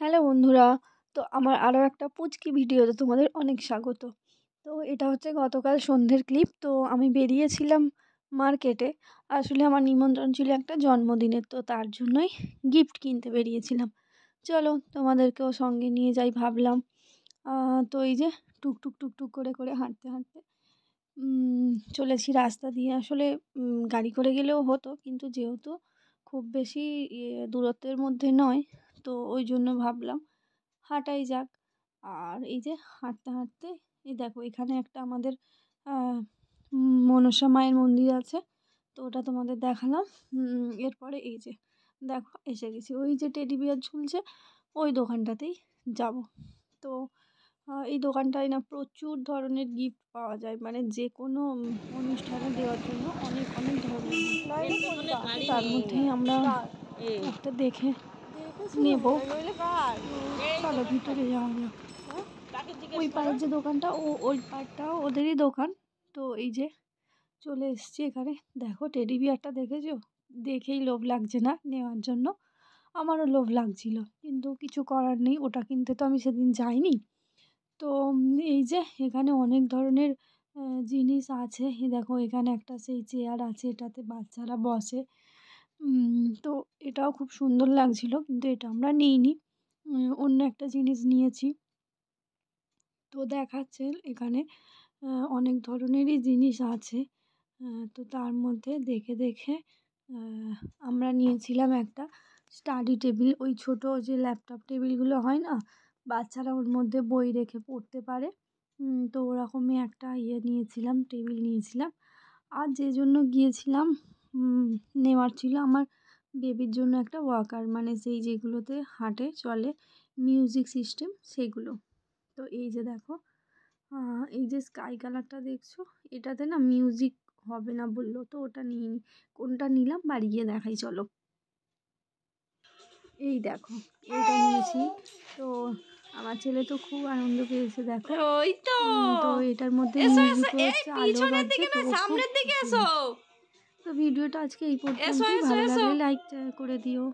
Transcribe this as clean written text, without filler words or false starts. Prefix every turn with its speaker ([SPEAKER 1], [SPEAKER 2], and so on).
[SPEAKER 1] Hello বন্ধুরা, তো আমার আরও একটা পুচকি ভিডিওতে তোমাদের অনেক স্বাগত। তো এটা হচ্ছে গতকাল সন্ধ্যের ক্লিপ। তো আমি বেরিয়েছিলাম মার্কেটে। আসলে আমার নিমন্ত্রণ ছিল একটা জন্মদিনের, তো তার জন্যই গিফট কিনতে বেরিয়েছিলাম। চলো তোমাদেরকেও সঙ্গে নিয়ে যাই ভাবলাম। তো এই যে টুকটুক টুকটুক করে করে হাঁটতে হাঁটতে চলেছি রাস্তা দিয়ে। আসলে গাড়ি করে গেলেও হতো, কিন্তু যেহেতু খুব বেশি দূরত্বের মধ্যে নয়, তো ওই জন্য ভাবলাম হাঁটাই যাক। আর এই যে হাঁটতে হাঁটতে এই দেখো এখানে একটা আমাদের মনসা মায়ের মন্দির আছে, তো ওটা তোমাদের দেখালাম। এরপরে এই যে দেখো এসে গেছি, ওই যে টেডি বিয়ার ঝুলছে ওই দোকানটাতেই যাব। তো এই দোকানটায় না প্রচুর ধরনের গিফট পাওয়া যায়, মানে যে কোনো অনুষ্ঠানে দেওয়ার জন্য অনেক অনেক ধরনের গিফট। তার মধ্যেই আমরা একটা দেখে নেব। চলো ভিতরে যাওয়া যাক। ওই পাড়ের যে দোকানটা ওই পাড়টাও ওদেরই দোকান। তো এই যে চলে এসছি এখানে। দেখো টেডি বিয়ারটা দেখেছো? দেখেই লোভ লাগছে না নেওয়ার জন্য? আমারও লোভ লাগছিল, কিন্তু কিছু করার নেই, ওটা কিনতে তো আমি সেদিন যাইনি। তো এই যে এখানে অনেক ধরনের জিনিস আছে। দেখো এখানে একটা সেই চেয়ার আছে, এটাতে বাচ্চারা বসে। তো এটাও খুব সুন্দর লাগছিল, কিন্তু এটা আমরা নিইনি, অন্য একটা জিনিস নিয়েছি। তো দেখাচ্ছে এখানে অনেক ধরনেরই জিনিস আছে। তো তার মধ্যে দেখে দেখে আমরা নিয়েছিলাম একটা স্টাডি টেবিল, ওই ছোটো যে ল্যাপটপ টেবিলগুলো হয় না, বাচ্চারা ওর মধ্যে বই রেখে পড়তে পারে। তো ওরকমই একটা নিয়েছিলাম, টেবিল নিয়েছিলাম। আর যে জন্য গিয়েছিলাম নেওয়ার ছিল আমার বেবির জন্য একটা ওয়াকার, মানে সেই যেগুলোতে হাঁটে চলে, মিউজিক সিস্টেম সেগুলো। তো এই যে দেখো এই যে স্কাই কালারটা দেখছো, এটাতে না মিউজিক হবে না বললো, তো ওটা নিইনি। কোনটা নিলাম বাড়ি গিয়ে দেখাই চলো। এই দেখো এইটা নিয়েছি। তো আমার ছেলে তো খুব আনন্দ পেয়েছে দেখো। ওই তো এটার মধ্যে মিউজিক হচ্ছে, আলো বাজছে, তো সামনের দিকে এসো। তো ভিডিওটা আজকে এই পর্যন্তই। ভালো লাগলে লাইক করে দিও।